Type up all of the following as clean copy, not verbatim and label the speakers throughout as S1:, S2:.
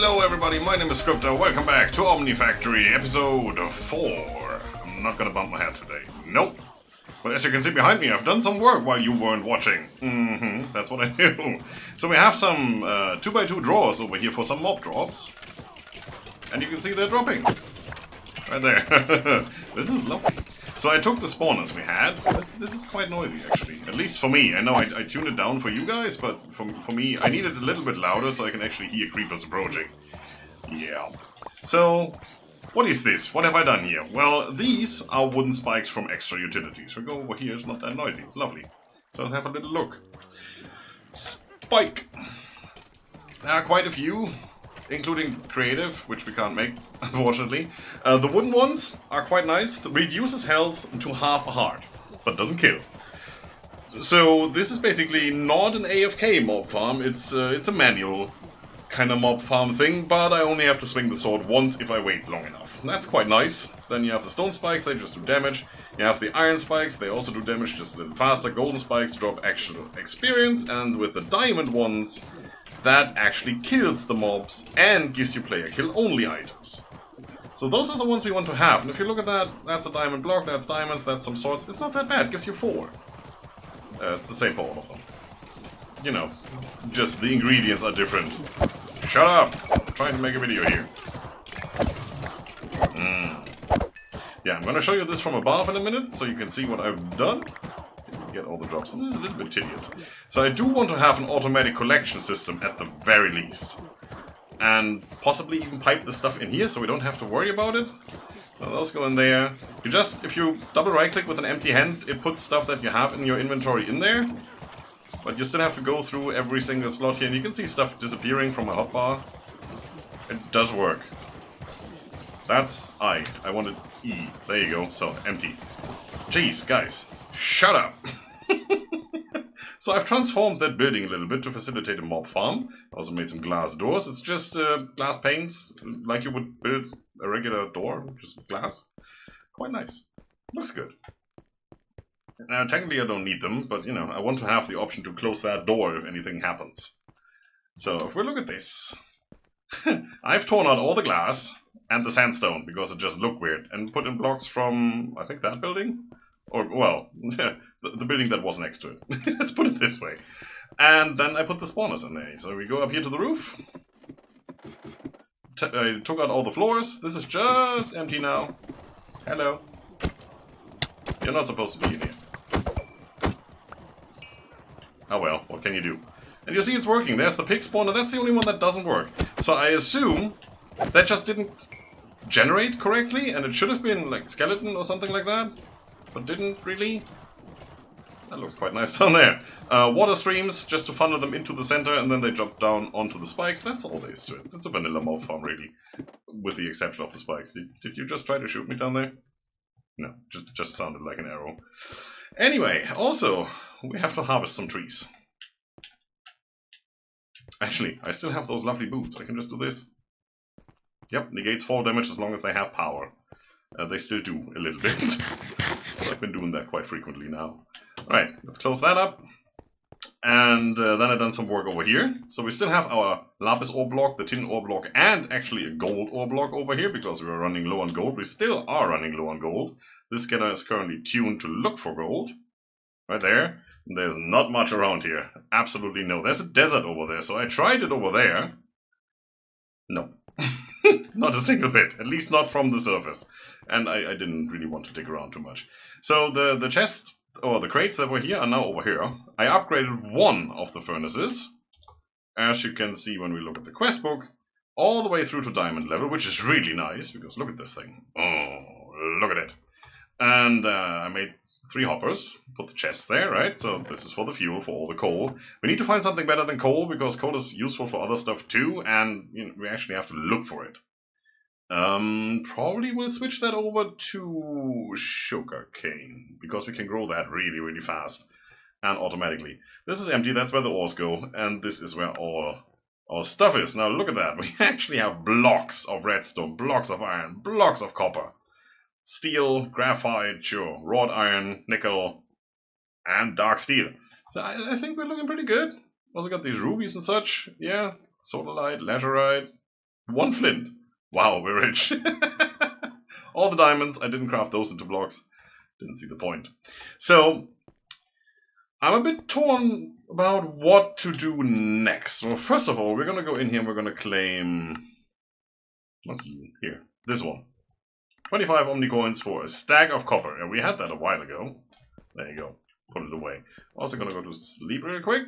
S1: Hello everybody, my name is Scryptar, welcome back to OmniFactory episode 4. I'm not gonna bump my head today, nope. But as you can see behind me, I've done some work while you weren't watching. That's what I do. So we have some 2x2 drawers over here for some mob drops. And you can see they're dropping. Right there. This is lovely. So I took the spawners we had. This is quite noisy actually, at least for me. I know I tuned it down for you guys, but for me, I need it a little bit louder so I can actually hear creepers approaching. Yeah. So, what is this? What have I done here? Well, these are wooden spikes from extra utilities. We go over here, it's not that noisy, it's lovely. So let's have a little look. Spike! There are quite a few, including creative, which we can't make, unfortunately. The wooden ones are quite nice. It reduces health to half a heart, but doesn't kill. So this is basically not an AFK mob farm, it's a manual kind of mob farm thing, but I only have to swing the sword once if I wait long enough. That's quite nice. Then you have the stone spikes, they just do damage. You have the iron spikes, they also do damage just a little faster. Golden spikes drop actual experience, and with the diamond ones, that actually kills the mobs and gives you player kill only items. So those are the ones we want to have, and if you look at that, that's a diamond block, that's diamonds, that's some swords. It's not that bad, it gives you 4. It's the same for all of them. You know, just the ingredients are different. Shut up! I'm trying to make a video here. Yeah, I'm gonna show you this from above in a minute, so you can see what I've done. Get all the drops. This is a little bit tedious. So I do want to have an automatic collection system at the very least. And possibly even pipe the stuff in here so we don't have to worry about it. So those go in there. If you double right click with an empty hand, it puts stuff that you have in your inventory in there. But you still have to go through every single slot here, and you can see stuff disappearing from my hotbar. It does work. That's I. I wanted E. There you go. So, empty. Jeez, guys. Shut up! So I've transformed that building a little bit to facilitate a mob farm. I also made some glass doors. It's just glass panes, like you would build a regular door, just with glass. Quite nice. Looks good. Technically I don't need them, but you know, I want to have the option to close that door if anything happens. So if we look at this, I've torn out all the glass and the sandstone because it just looked weird, and put in blocks from, I think, that building? Or, well, the building that was next to it. Let's put it this way. And then I put the spawners in there. So we go up here to the roof. I took out all the floors. This is just empty now. Hello. You're not supposed to be in here. Oh well, what can you do? And you see it's working. There's the pig spawner. That's the only one that doesn't work. So I assume that just didn't generate correctly, and it should have been like skeleton or something like that. But didn't really. That looks quite nice down there. Water streams, just to funnel them into the center, and then they drop down onto the spikes. That's all there is to it. It's a vanilla mob farm, really. With the exception of the spikes. Did you just try to shoot me down there? No, just sounded like an arrow. Anyway, also, we have to harvest some trees. Actually, I still have those lovely boots. I can just do this. Yep, negates fall damage as long as they have power. They still do a little bit. So I've been doing that quite frequently now. Alright, let's close that up. And then I've done some work over here. So we still have our lapis ore block, the tin ore block, and actually a gold ore block over here because we were running low on gold. We still are running low on gold. This scanner is currently tuned to look for gold. Right there. There's not much around here. Absolutely no. There's a desert over there, so I tried it over there. No. Not a single bit. At least not from the surface. And I didn't really want to dig around too much. So the chest, or the crates that were here, are now over here. I upgraded one of the furnaces, as you can see when we look at the quest book, all the way through to diamond level, which is really nice, because look at this thing. Oh, look at it. And I made 3 hoppers, put the chests there, right? So this is for the fuel, for all the coal. We need to find something better than coal, because coal is useful for other stuff too, and you know, we actually have to look for it. Probably we'll switch that over to sugarcane, because we can grow that really, really fast and automatically. This is empty, that's where the ores go, and this is where all our stuff is. Now look at that, we actually have blocks of redstone, blocks of iron, blocks of copper, steel, graphite, sure, wrought iron, nickel, and dark steel. So I think we're looking pretty good. Also got these rubies and such, yeah, solar light, laterite. 1 flint. Wow, we're rich. All the diamonds, I didn't craft those into blocks. Didn't see the point. So, I'm a bit torn about what to do next. Well, first of all, we're going to go in here and we're going to claim... Not you, here. This one. 25 Omni coins for a stack of copper. And we had that a while ago. There you go. Put it away. Also going to go to sleep real quick.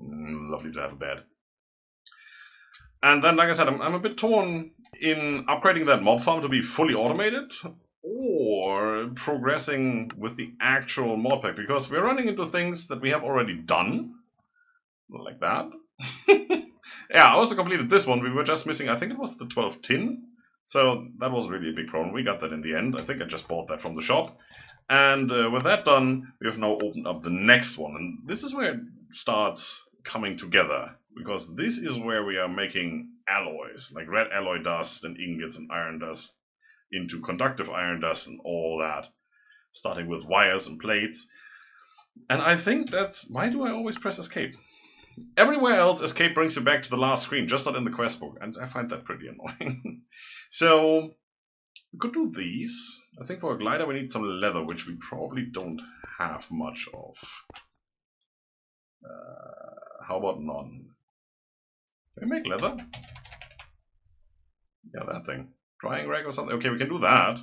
S1: Lovely to have a bed. And then, like I said, I'm a bit torn in upgrading that mob farm to be fully automated, or progressing with the actual mod pack, because we're running into things that we have already done, like that. Yeah, I also completed this one. We were just missing, I think it was the 12 tin, so that was really a big problem. We got that in the end. I think I just bought that from the shop. And with that done, we have now opened up the next one, and this is where it starts coming together. Because this is where we are making alloys, like red alloy dust and ingots and iron dust into conductive iron dust and all that. Starting with wires and plates. And I think that's... Why do I always press escape? Everywhere else, escape brings you back to the last screen, just not in the quest book. And I find that pretty annoying. So, we could do these. I think for a glider we need some leather, which we probably don't have much of. How about none? Can we make leather? Yeah, that thing. Drying rag or something? Okay, we can do that.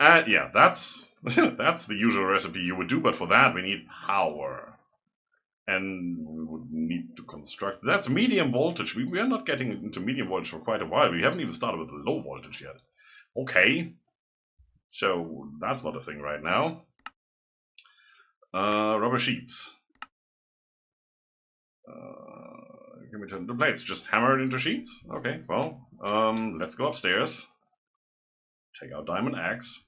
S1: And yeah, that's that's the usual recipe you would do, but for that we need power. And we would need to construct... That's medium voltage. We are not getting into medium voltage for quite a while. We haven't even started with low voltage yet. Okay. So, that's not a thing right now. Rubber sheets. Give me the plates. Just hammer it into sheets? Okay, well, let's go upstairs. Take out diamond axe.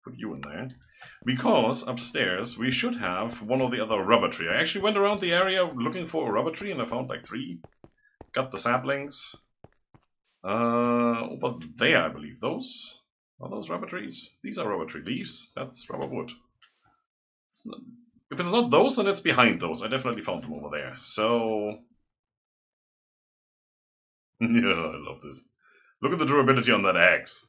S1: Put you in there. Because upstairs we should have one or the other rubber tree. I actually went around the area looking for a rubber tree and I found like 3. Got the saplings. But there, I believe. Those? Are those rubber trees? These are rubber tree leaves. That's rubber wood. If it's not those, then it's behind those. I definitely found them over there. So... Yeah, I love this. Look at the durability on that axe.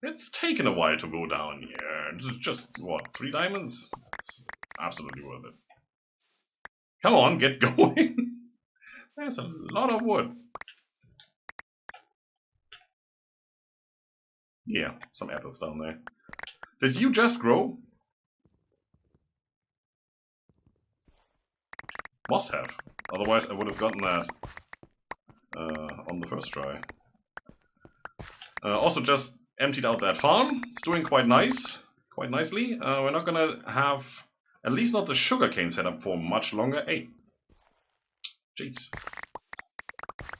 S1: It's taken a while to go down here. Just, what, 3 diamonds? It's absolutely worth it. Come on, get going. There's a lot of wood. Yeah, some apples down there. Did you just grow? Must have. Otherwise I would have gotten that on the first try. Also just emptied out that farm. It's doing quite nicely. We're not gonna have, at least not the sugarcane set up for much longer. Hey, jeez.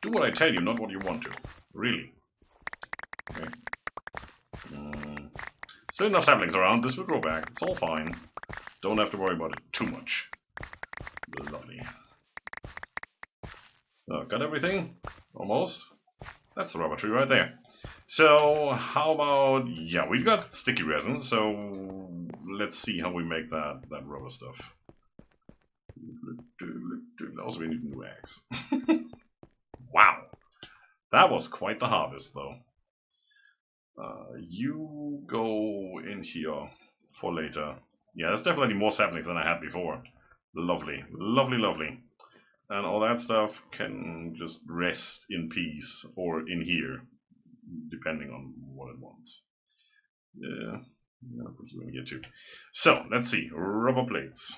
S1: Do what I tell you, not what you want to. Really. Okay. Still enough saplings around. This will grow back. It's all fine. Don't have to worry about it too much. Lovely. Got everything? Almost. That's the rubber tree right there. So, how about... Yeah, we've got sticky resin, so let's see how we make that rubber stuff. Also, we need a new axe. Wow! That was quite the harvest, though. You go in here for later. Yeah, there's definitely more saplings than I had before. Lovely, lovely, lovely. And all that stuff can just rest in peace, or in here, depending on what it wants. Yeah, I'm gonna put you in here too. So, let's see, rubber plates.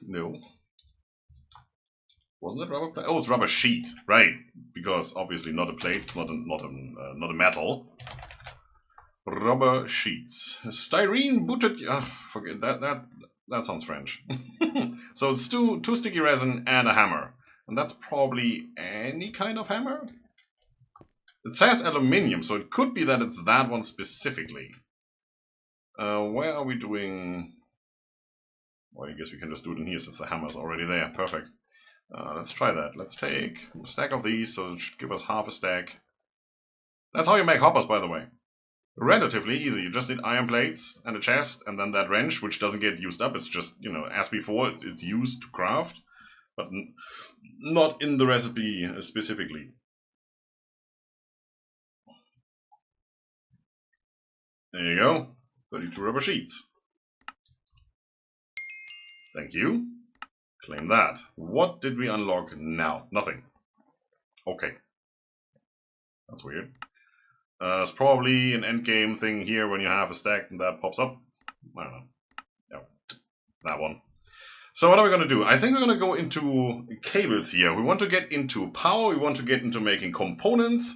S1: No. Wasn't it rubber plate? Oh, it's rubber sheet, right? Because obviously not a plate, it's not a metal. Rubber sheets. Styrene butted. Forget that. That sounds French. So it's two sticky resin and a hammer, and that's probably any kind of hammer. It says aluminium, so it could be that it's that one specifically. Where are we doing? Well, I guess we can just do it in here since the hammer's already there. Perfect. Let's try that. Let's take a stack of these, so it should give us half a stack. That's how you make hoppers, by the way. Relatively easy. You just need iron plates and a chest, and then that wrench, which doesn't get used up. It's just, you know, as before, it's used to craft. but not in the recipe specifically. There you go, 32 rubber sheets. Thank you. Claim that. What did we unlock now? Nothing. Okay. That's weird. It's probably an endgame thing here when you have a stack and that pops up. I don't know. No, that one. So what are we going to do? I think we're going to go into cables here. We want to get into power, we want to get into making components,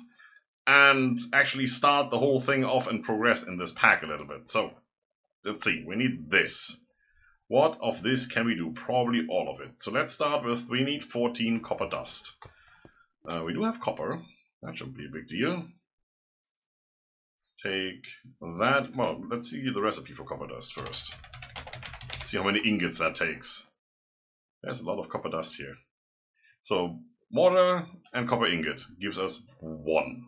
S1: and actually start the whole thing off and progress in this pack a little bit. So, let's see, we need this. What of this can we do? Probably all of it. So let's start with, we need 14 copper dust. We do have copper, that shouldn't be a big deal. Let's take that, well, let's see the recipe for copper dust first. Let's see how many ingots that takes. There's a lot of copper dust here. So, mortar and copper ingot gives us 1.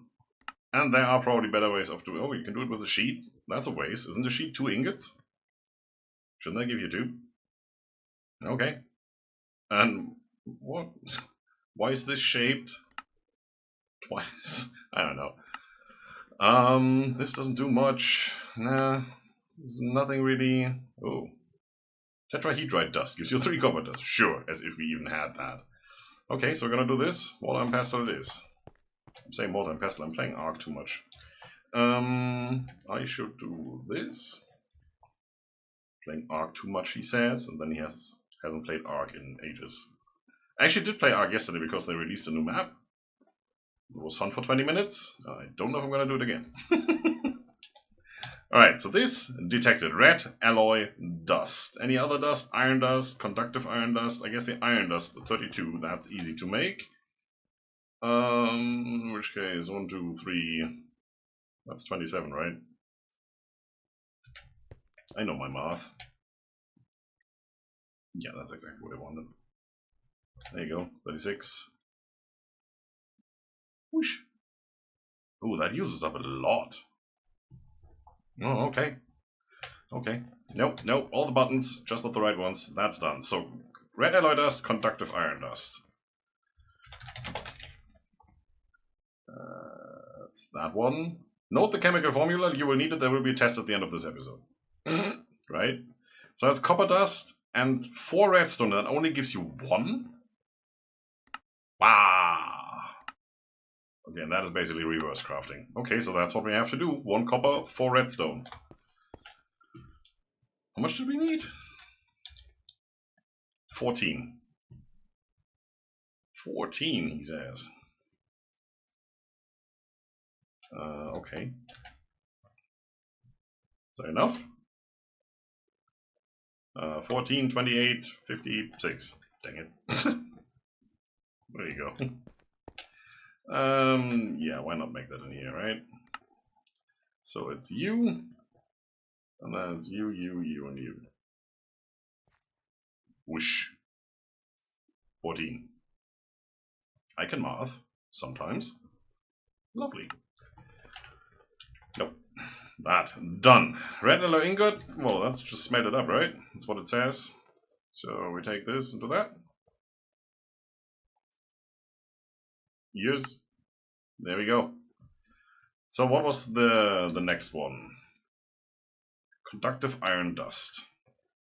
S1: And there are probably better ways of doing it. Oh, you can do it with a sheet. That's a waste. Isn't a sheet 2 ingots? Shouldn't I give you 2? Okay. And what? Why is this shaped twice? I don't know. This doesn't do much. Nah, there's nothing really. Oh. Tetrahedrite dust gives you 3 copper dust. Sure, as if we even had that. Okay, so we're gonna do this. Water and pestle it is. I'm saying water and pestle, I'm playing Arc too much. I should do this. Playing Arc too much, he says, and then he hasn't played Arc in ages. I actually did play Arc yesterday because they released a new map. It was fun for 20 minutes. I don't know if I'm gonna do it again. Alright, so this detected red alloy dust. Any other dust? Iron dust, conductive iron dust. I guess the iron dust, 32, that's easy to make. In which case, 1, 2, 3, that's 27, right? I know my math. Yeah, that's exactly what I wanted. There you go, 36. Whoosh. Oh, that uses up a lot. Oh, okay. Okay. Nope, nope, all the buttons, just not the right ones. That's done. So, red alloy dust, conductive iron dust. That's that one. Note the chemical formula, you will need it, there will be a test at the end of this episode. Right? So that's copper dust and 4 redstone, that only gives you 1? Wow! Okay, and that is basically reverse crafting. Okay, so that's what we have to do. 1 copper, 4 redstone. How much do we need? 14. 14, he says. Okay. Is that enough? 14, 28, 56. Dang it. There you go. Yeah, why not make that in here, right? So it's you, and then it's you, and you. Whoosh. 14. I can math, sometimes. Lovely. Nope. That. Done. Red alloy ingot, well, that's just smelted up, right? That's what it says. So we take this into that. Use. There we go. So what was the next one? Conductive iron dust.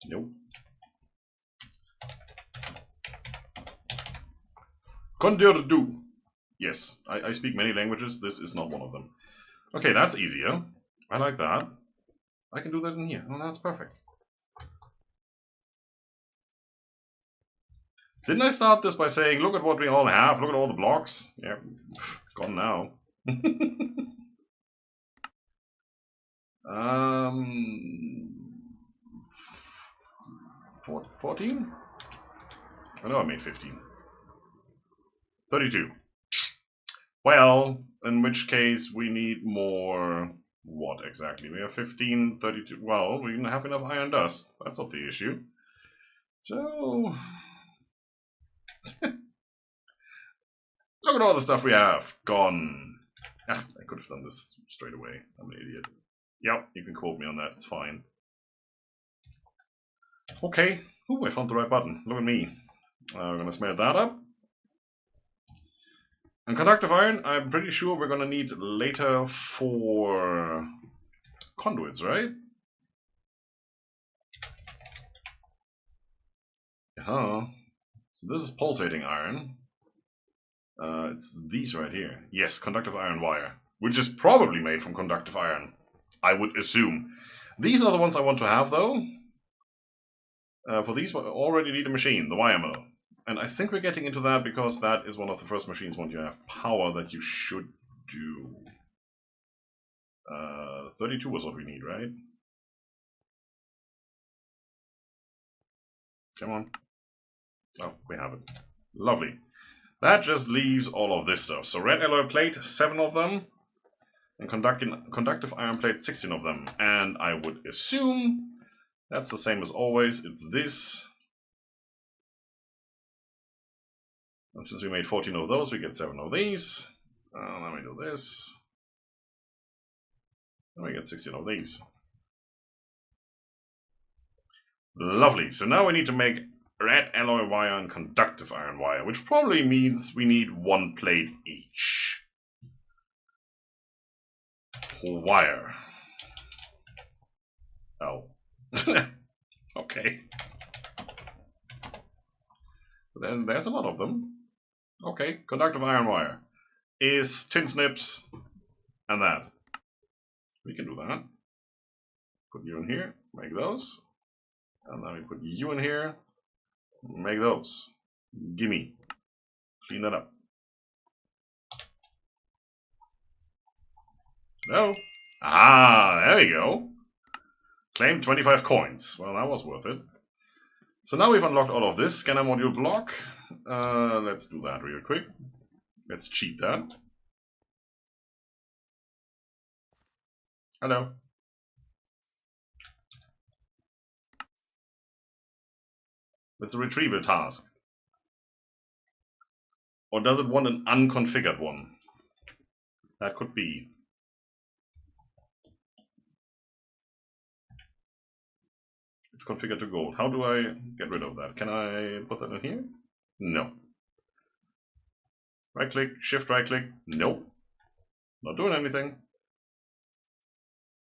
S1: Nope. Conductive. Yes, I speak many languages. This is not one of them. Okay, that's easier. I like that. I can do that in here. Oh, that's perfect. Didn't I start this by saying, look at what we all have, look at all the blocks? Yeah, gone now. 14? I know I made 15. 32. Well, in which case we need more. What exactly? We have 15, 32. Well, we don't have enough iron dust. That's not the issue. So. Look at all the stuff we have. Gone. Ah, I could have done this straight away. I'm an idiot. Yep, you can quote me on that. It's fine. Okay. Ooh, I found the right button. Look at me. We're going to smelt that up. And conductive iron, I'm pretty sure we're going to need later for conduits, right? So this is pulsating iron. It's these right here. Yes, conductive iron wire, which is probably made from conductive iron, I would assume. These are the ones I want to have, though. For these, we already need a machine, the wire mill. And I think we're getting into that because that is one of the first machines when you have power that you should do. 32 is what we need, right? Come on. Oh, we have it. Lovely. That just leaves all of this stuff. So red alloy plate, 7 of them. And conductive iron plate, 16 of them. And I would assume that's the same as always. It's this. And since we made 14 of those, we get 7 of these. Let me do this. And we get 16 of these. Lovely. So now we need to make red alloy wire and conductive iron wire, which probably means we need 1 plate each. Wire. Oh. Okay. Then there's a lot of them. Okay, conductive iron wire is tin snips and that. We can do that. Put you in here, make those. And then we put you in here, make those. Gimme. Clean that up. No. Ah, there we go. Claim 25 coins. Well, that was worth it. So now we've unlocked all of this. Scanner module block. Let's do that real quick. Let's cheat that. Hello. It's a retrieval task. Or does it want an unconfigured one? That could be. It's configured to gold. How do I get rid of that? Can I put that in here? No. Right click, shift right click. Nope. Not doing anything.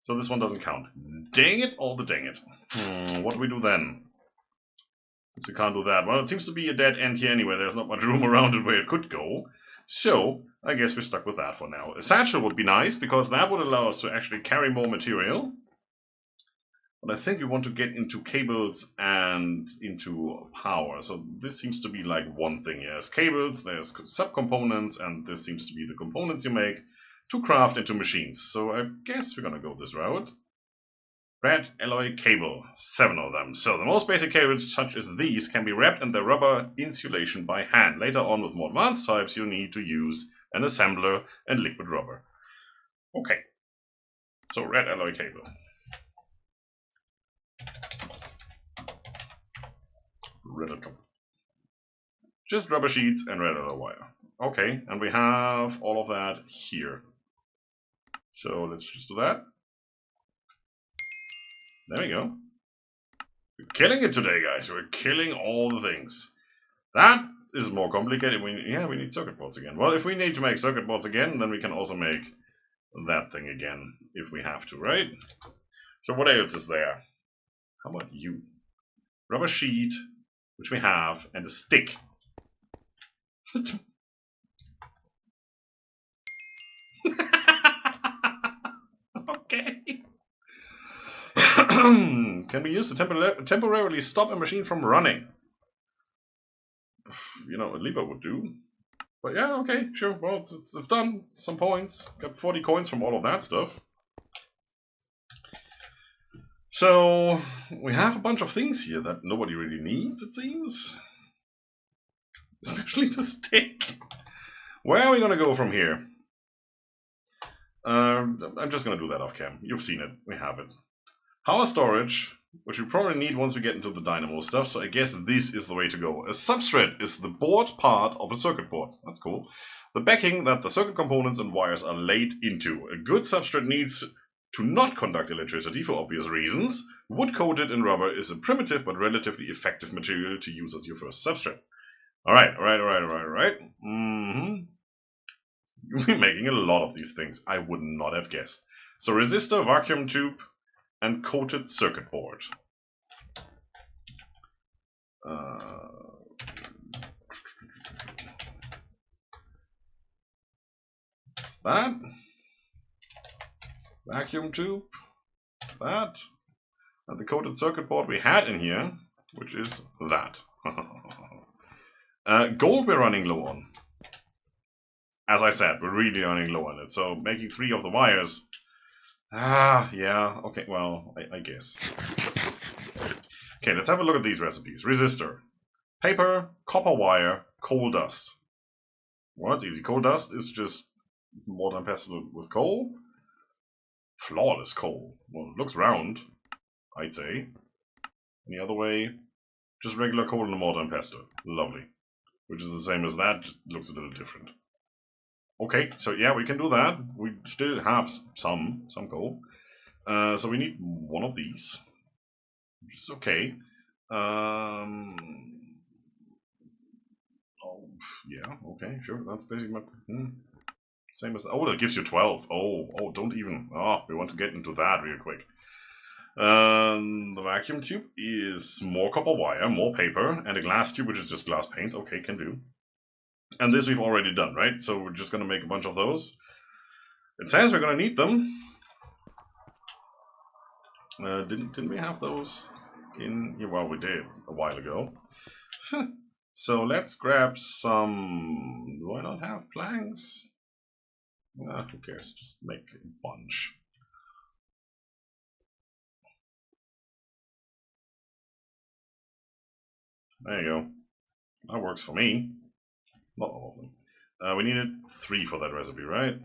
S1: So this one doesn't count. Dang it, all the dang it. What do we do then? Since we can't do that. Well, it seems to be a dead end here anyway. There's not much room around it where it could go. So, I guess we're stuck with that for now. A satchel would be nice, because that would allow us to actually carry more material. But I think we want to get into cables and into power. So this seems to be like one thing. There's cables, there's subcomponents, and this seems to be the components you make to craft into machines. So I guess we're gonna go this route. Red alloy cable, 7 of them. So the most basic cables, such as these, can be wrapped in the rubber insulation by hand. Later on, with more advanced types, you'll need to use an assembler and liquid rubber. Okay, so red alloy cable. Red alloy. Just rubber sheets and red alloy wire. Okay, and we have all of that here. So let's just do that. There we go. We're killing it today, guys. We're killing all the things. That is more complicated. We need circuit boards again. Well, if we need to make circuit boards again, then we can also make that thing again if we have to, right? So what else is there? How about you? Rubber sheet, which we have, and a stick. Okay. Can be used to temporarily stop a machine from running. You know, a lever would do. But yeah, okay, sure. Well, it's done. Some points. Got 40 coins from all of that stuff. So, we have a bunch of things here that nobody really needs, it seems. Especially the stick. Where are we going to go from here? I'm just going to do that off cam. You've seen it. We have it. Power storage, which we probably need once we get into the Dynamo stuff, so I guess this is the way to go. A substrate is the board part of a circuit board. That's cool. The backing that the circuit components and wires are laid into. A good substrate needs to not conduct electricity for obvious reasons. Wood coated in rubber is a primitive but relatively effective material to use as your first substrate. Alright. Mm-hmm. We're making a lot of these things. I would not have guessed. So resistor, vacuum tube, and coated circuit board. That. Vacuum tube. That. And the coated circuit board we had in here, which is that. Gold we're running low on. As I said, we're really running low on it. So making 3 of the wires. Yeah. Okay, well, I guess. Okay, let's have a look at these recipes. Resistor. Paper, copper wire, coal dust. Well, that's easy. Coal dust is just mortar and pestle with coal. Flawless coal. Well, it looks round, I'd say. Any other way? Just regular coal in a mortar and pestle. Lovely. Which is the same as that, just looks a little different. Okay, so yeah, we can do that. We still have some coal. So we need one of these. Which is okay. Oh, yeah, okay, sure. That's basically my... Same as... Oh, that gives you 12. Oh, don't even... Oh, we want to get into that real quick. The vacuum tube is more copper wire, more paper, and a glass tube, which is just glass paints. Okay, can do. And this we've already done, right? So we're just going to make a bunch of those. It says we're going to need them. Didn't we have those in... Yeah, well, we did a while ago. So let's grab some... Do I not have planks? Who cares? Just make a bunch. There you go. That works for me. Not all of them. We needed 3 for that recipe, right?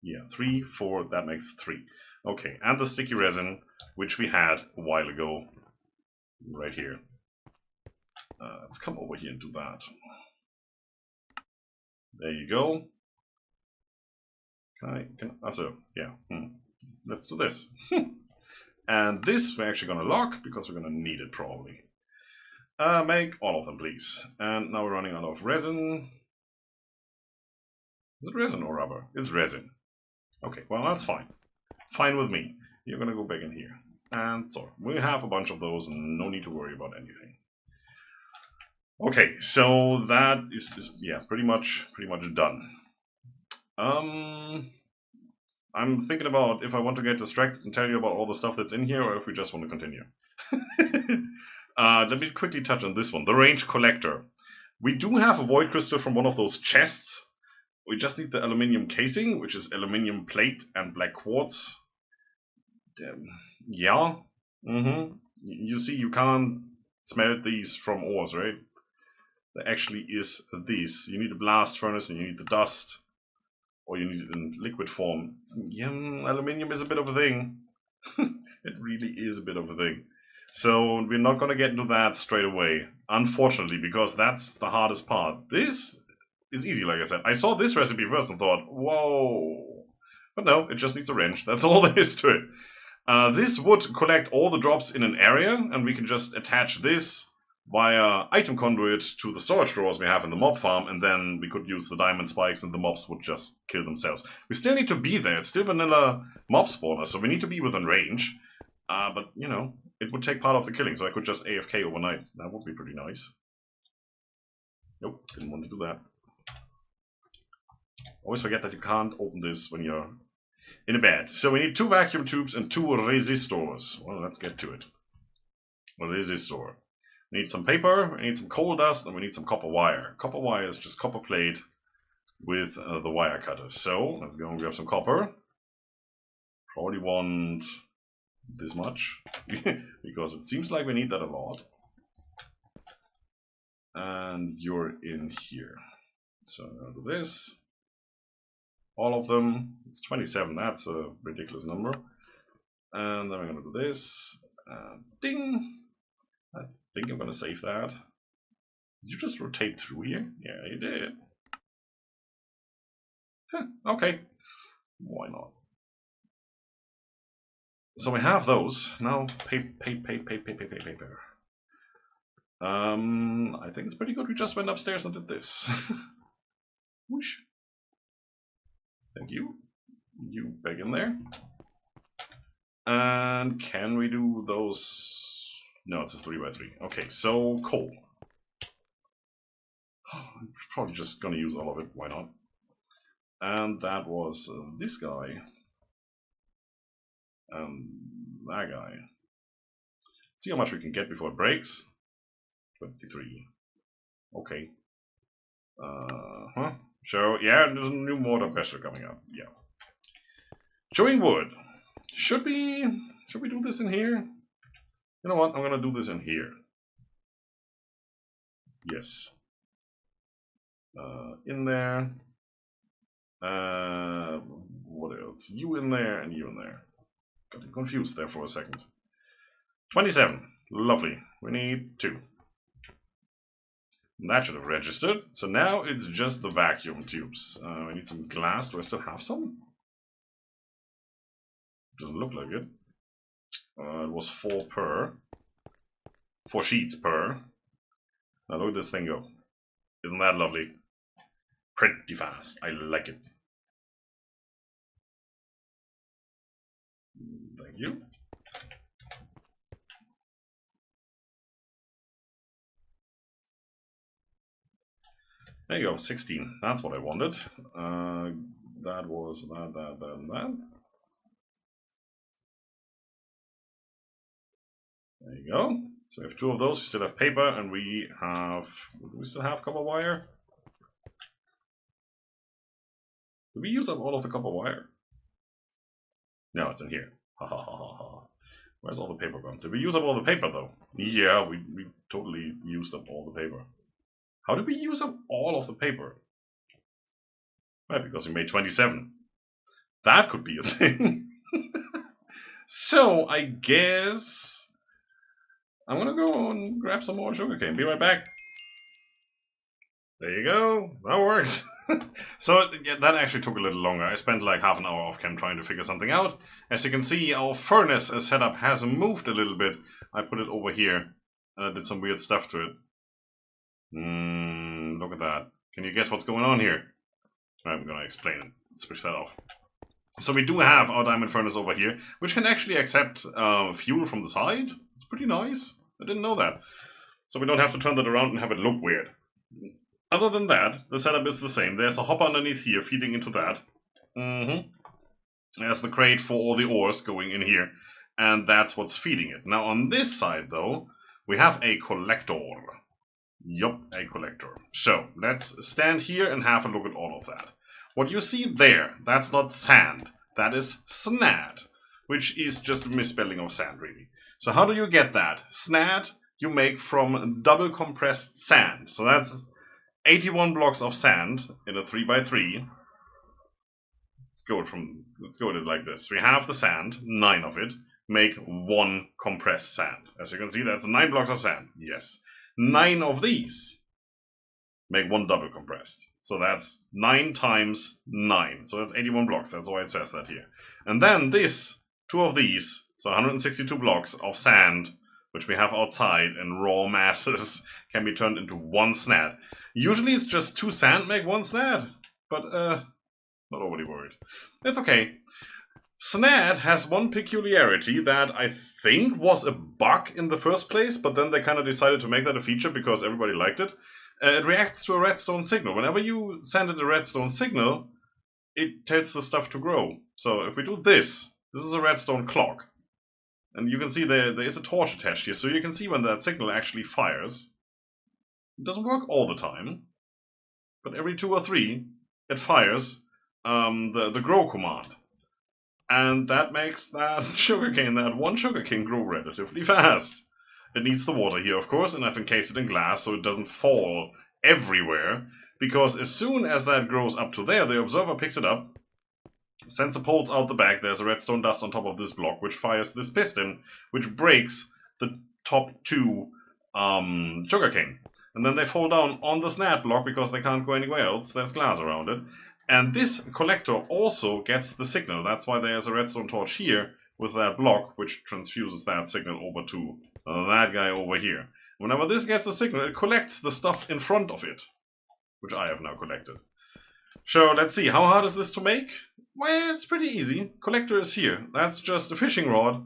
S1: Yeah, 3, 4, that makes 3. Okay, and the sticky resin, which we had a while ago, right here. Let's come over here and do that. There you go. Yeah. Let's do this. And this we're actually going to lock, because we're going to need it probably. Make all of them, please. And now we're running out of resin. Is it resin or rubber? It's resin. Okay, well, that's fine. Fine with me. You're going to go back in here. And so, we have a bunch of those, and no need to worry about anything. Okay, so that is yeah, pretty much done. I'm thinking about if I want to get distracted and tell you about all the stuff that's in here, or if we just want to continue. Let me quickly touch on this one, the range collector. We do have a void crystal from one of those chests. We just need the aluminium casing, which is aluminium plate and black quartz. Yeah. You see, you can't smelt these from ores, right? There actually is this. You need a blast furnace and you need the dust. Or you need it in liquid form. Yeah, aluminium is a bit of a thing. It really is a bit of a thing. So we're not going to get into that straight away. Unfortunately, because that's the hardest part. This is easy, like I said. I saw this recipe first and thought, whoa. But no, it just needs a wrench. That's all there is to it. This would collect all the drops in an area, and we can just attach this via item conduit to the storage drawers we have in the mob farm, and then we could use the diamond spikes and the mobs would just kill themselves. We still need to be there. It's still vanilla mob spawner, so we need to be within range. But, you know, it would take part of the killing, so I could just AFK overnight. That would be pretty nice. Nope, didn't want to do that. Always forget that you can't open this when you're in a bed. So we need 2 vacuum tubes and 2 resistors. Well, let's get to it. A resistor. We need some paper, we need some coal dust, and we need some copper wire. Copper wire is just copper plate with the wire cutter. So, let's go and grab some copper. Probably want this much, because it seems like we need that a lot. And you're in here. So, I'm going to do this. All of them. It's 27, that's a ridiculous number. And then we're going to do this. Ding! I think I'm going to save that. Did you just rotate through here? Yeah, you did. Okay. Why not? So we have those. Now, paper. I think it's pretty good we just went upstairs and did this. Whoosh. Thank you. You back in there. And can we do those? No, it's a 3x3. Okay, so coal. I'm probably just gonna use all of it, why not? And that was this guy. And that guy. See how much we can get before it breaks. 23. Okay. So, yeah, there's a new mortar pestle coming up. Yeah. Chewing wood. Should we do this in here? You know what? I'm gonna do this in here. Yes. In there. What else? You in there and you in there. Got confused there for a second. 27. Lovely. We need 2. That should have registered. So now it's just the vacuum tubes. I need some glass. Do I still have some? Doesn't look like it. It was 4 per. 4 sheets per. Now look at this thing go. Isn't that lovely? Pretty fast. I like it. Thank you. There you go, 16. That's what I wanted. That was that, and that. There you go. So we have 2 of those. We still have paper, and we have. Do we still have copper wire? Did we use up all of the copper wire? No, it's in here. Ha ha ha ha ha. Where's all the paper gone? Did we use up all the paper though? Yeah, we totally used up all the paper. How did we use up all of the paper? Right, because we made 27. That could be a thing. So, I guess I'm gonna go and grab some more sugarcane. Be right back. There you go. That worked. So, yeah, that actually took a little longer. I spent like half an hour off cam trying to figure something out. As you can see, our furnace setup has moved a little bit. I put it over here and I did some weird stuff to it. Look at that. Can you guess what's going on here? I'm gonna explain it. Switch that off. So we do have our diamond furnace over here, which can actually accept fuel from the side. It's pretty nice. I didn't know that. So we don't have to turn that around and have it look weird. Other than that, the setup is the same. There's a hopper underneath here feeding into that. There's the crate for all the ores going in here. And that's what's feeding it. Now on this side though, we have a collector. Yup, a collector. So, let's stand here and have a look at all of that. What you see there, that's not sand. That is snad, which is just a misspelling of sand, really. So how do you get that? Snad you make from double compressed sand. So that's 81 blocks of sand in a 3x3. Let's go with it like this. We have the sand, 9 of it, make 1 compressed sand. As you can see, that's 9 blocks of sand. Yes. 9 of these make 1 double compressed. So that's 9 times 9. So that's 81 blocks. That's why it says that here. And then this, 2 of these, so 162 blocks of sand, which we have outside in raw masses, can be turned into 1 snad. Usually it's just 2 sand make 1 snad. But, not overly worried. It's okay. Snad has one peculiarity that I think was a bug in the first place, but then they kind of decided to make that a feature because everybody liked it. It reacts to a redstone signal. Whenever you send it a redstone signal, it tells the stuff to grow. So if we do this, this is a redstone clock. And you can see there is a torch attached here, so you can see when that signal actually fires. It doesn't work all the time, but every 2 or 3 it fires the grow command. And that makes that sugarcane, that 1 sugarcane, grow relatively fast. It needs the water here, of course, and I've encased it in glass so it doesn't fall everywhere. Because as soon as that grows up to there, the observer picks it up, sends a pulse out the back. There's a redstone dust on top of this block, which fires this piston, which breaks the top 2 sugarcane. And then they fall down on the snap block because they can't go anywhere else. There's glass around it. And this collector also gets the signal. That's why there's a redstone torch here with that block, which transfuses that signal over to that guy over here. Whenever this gets a signal, it collects the stuff in front of it, which I have now collected. So let's see, how hard is this to make? Well, it's pretty easy. Collector is here. That's just a fishing rod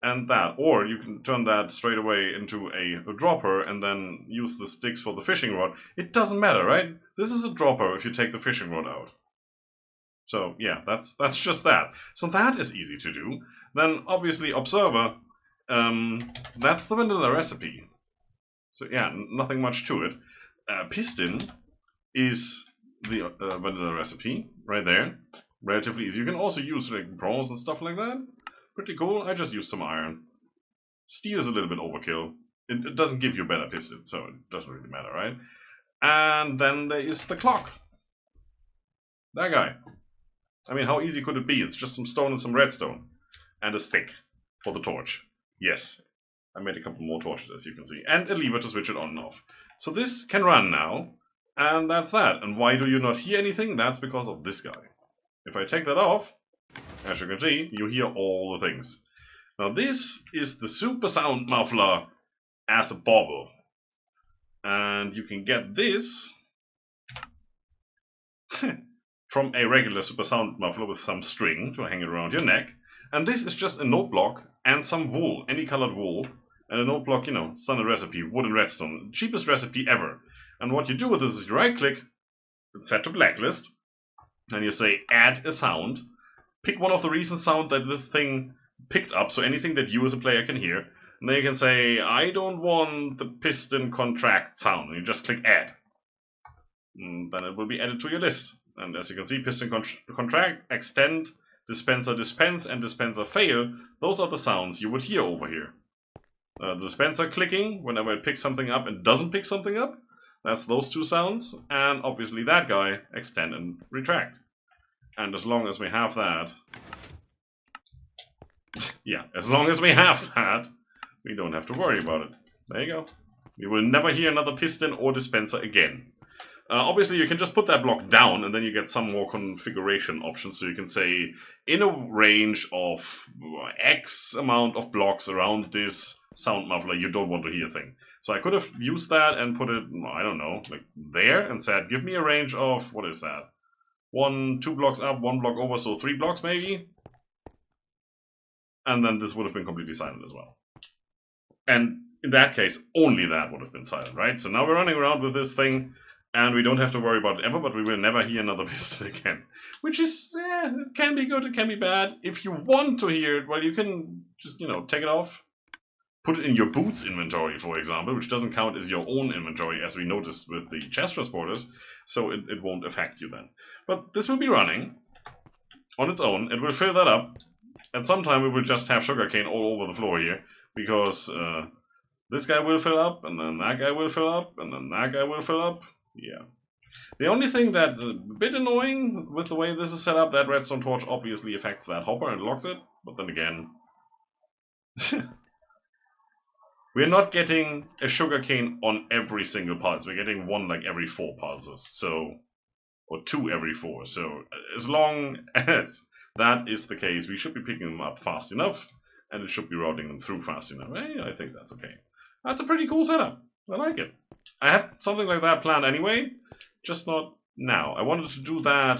S1: and that. Or you can turn that straight away into a dropper and then use the sticks for the fishing rod. It doesn't matter, right? This is a dropper if you take the fishing rod out. So yeah, that's just that. So that is easy to do. Then obviously observer, that's the vanilla recipe. So yeah, nothing much to it. Piston is the vanilla recipe right there. Relatively easy. You can also use like bronze and stuff like that. Pretty cool. I just used some iron. Steel is a little bit overkill. It doesn't give you a better piston, so it doesn't really matter, right? And then there is the clock. That guy. I mean, how easy could it be? It's just some stone and some redstone. And a stick for the torch. Yes. I made a couple more torches, as you can see. And a lever to switch it on and off. So this can run now. And that's that. And why do you not hear anything? That's because of this guy. If I take that off, as you can see, you hear all the things. Now this is the super sound muffler as a bauble. And you can get this from a regular super sound muffler with some string to hang it around your neck. And this is just a note block and some wool, any colored wool. And a note block, you know, standard recipe, wood and redstone. Cheapest recipe ever. And what you do with this is you right click, it's set to blacklist, and you say add a sound. Pick one of the recent sound that this thing picked up, so anything that you as a player can hear. And then you can say, I don't want the piston contract sound. And you just click add. And then it will be added to your list. And as you can see, piston contract, extend, dispenser dispense, and dispenser fail. Those are the sounds you would hear over here. The dispenser clicking whenever it picks something up and doesn't pick something up. That's those two sounds. And obviously that guy, extend and retract. And as long as we have that, yeah, as long as we have that, we don't have to worry about it. There you go. You will never hear another piston or dispenser again. Obviously, you can just put that block down, and then you get some more configuration options. So you can say, in a range of X amount of blocks around this sound muffler, you don't want to hear a thing. So I could have used that and put it, I don't know, like there, and said, give me a range of, what is that? 2 blocks up, 1 block over, so 3 blocks maybe. And then this would have been completely silent as well. And in that case, only that would have been silent, right? So now we're running around with this thing, and we don't have to worry about it ever, but we will never hear another piston again. Which is, it can be good, it can be bad. If you want to hear it, well, you can just, take it off. Put it in your boots inventory, for example, which doesn't count as your own inventory, as we noticed with the chest transporters, so it won't affect you then. But this will be running on its own. It will fill that up, and sometime we will just have sugarcane all over the floor here, because this guy will fill up, and then that guy will fill up, and then that guy will fill up. Yeah. The only thing that's a bit annoying with the way this is set up, that redstone torch obviously affects that hopper and locks it, but then again... We're not getting a sugarcane on every single pulse. We're getting one like every 4 pulses, so, or 2 every 4. So as long as that is the case, we should be picking them up fast enough, and it should be routing them through fast enough. I think that's okay. That's a pretty cool setup. I like it. I had something like that planned anyway, just not now. I wanted to do that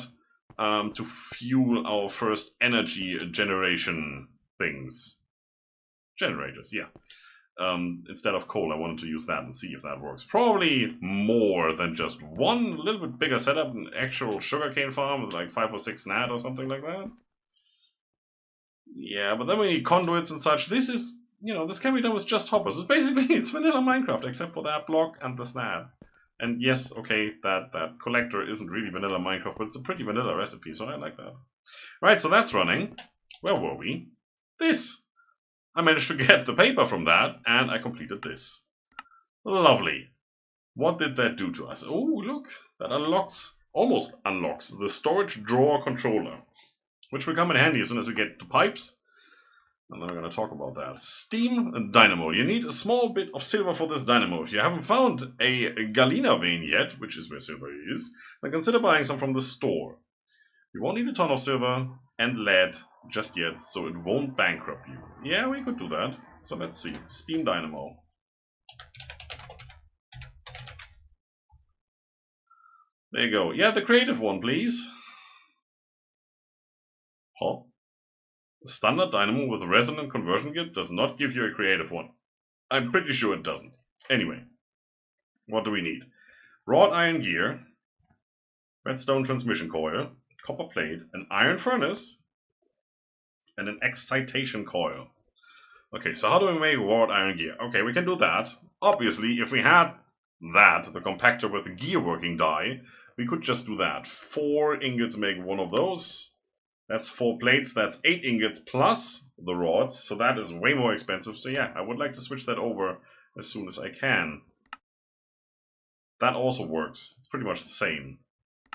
S1: to fuel our first energy generation things. Generators, yeah. Instead of coal, I wanted to use that and see if that works. Probably more than just one, a little bit bigger setup, an actual sugarcane farm with like 5 or 6 nat or something like that. Yeah, but then we need conduits and such. This is, this can be done with just hoppers. It's vanilla Minecraft, except for that block and the snap. And yes, okay, that collector isn't really vanilla Minecraft, but it's a pretty vanilla recipe, so I like that. Right, so that's running. Where were we? This! I managed to get the paper from that, and I completed this. Lovely. What did that do to us? Oh, look, that almost unlocks the storage drawer controller, which will come in handy as soon as we get to pipes. And then we're going to talk about that. Steam and Dynamo. You need a small bit of silver for this Dynamo. If you haven't found a galena vein yet, which is where silver is, then consider buying some from the store. You won't need a ton of silver and lead just yet, so it won't bankrupt you. Yeah, we could do that. So let's see. Steam Dynamo. There you go. Yeah, the creative one, please. Huh? The standard Dynamo with a resonant conversion kit does not give you a creative one. I'm pretty sure it doesn't. Anyway, what do we need? Wrought iron gear, redstone transmission coil, copper plate, an iron furnace, and an excitation coil. Okay, so how do we make wrought iron gear? Okay, we can do that. Obviously, if we had that, the compactor with the gear working die, we could just do that. 4 ingots make one of those. That's 4 plates, that's 8 ingots plus the rods, so that is way more expensive. So yeah, I would like to switch that over as soon as I can. That also works. It's pretty much the same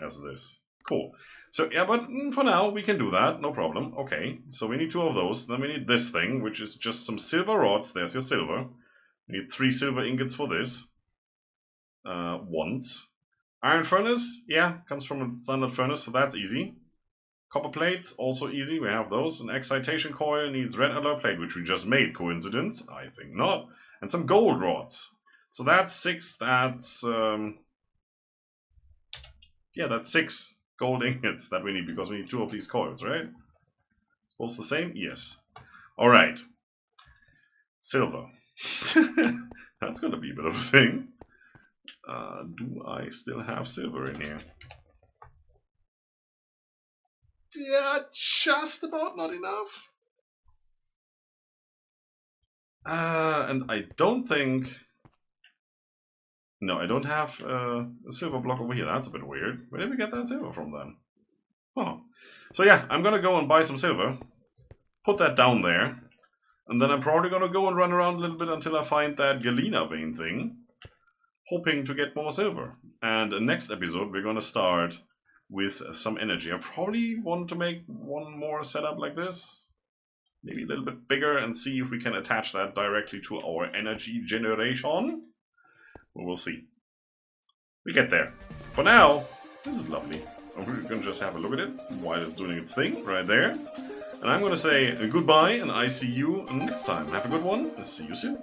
S1: as this. Cool. So yeah, but for now we can do that, no problem. Okay, so we need 2 of those. Then we need this thing, which is just some silver rods. There's your silver. We need 3 silver ingots for this. Once. Iron furnace, yeah, comes from a standard furnace, so that's easy. Copper plates, also easy, we have those. An excitation coil needs red alloy plate, which we just made. Coincidence? I think not. And some gold rods. So that's 6, that's... yeah, that's 6 gold ingots that we need, because we need 2 of these coils, right? Suppose the same? Yes. Alright. Silver. That's gonna be a bit of a thing. Do I still have silver in here? Yeah, just about not enough. And I don't think... No, I don't have a silver block over here. That's a bit weird. Where did we get that silver from then? Oh. So yeah, I'm gonna go and buy some silver. Put that down there. And then I'm probably gonna go and run around a little bit until I find that Galena vein thing. Hoping to get more silver. And next episode we're gonna start with some energy. I probably want to make one more setup like this. Maybe a little bit bigger and see if we can attach that directly to our energy generation. Well, we'll see. We get there. For now, this is lovely. We're going to just have a look at it while it's doing its thing right there. And I'm going to say goodbye and I see you next time. Have a good one. See you soon.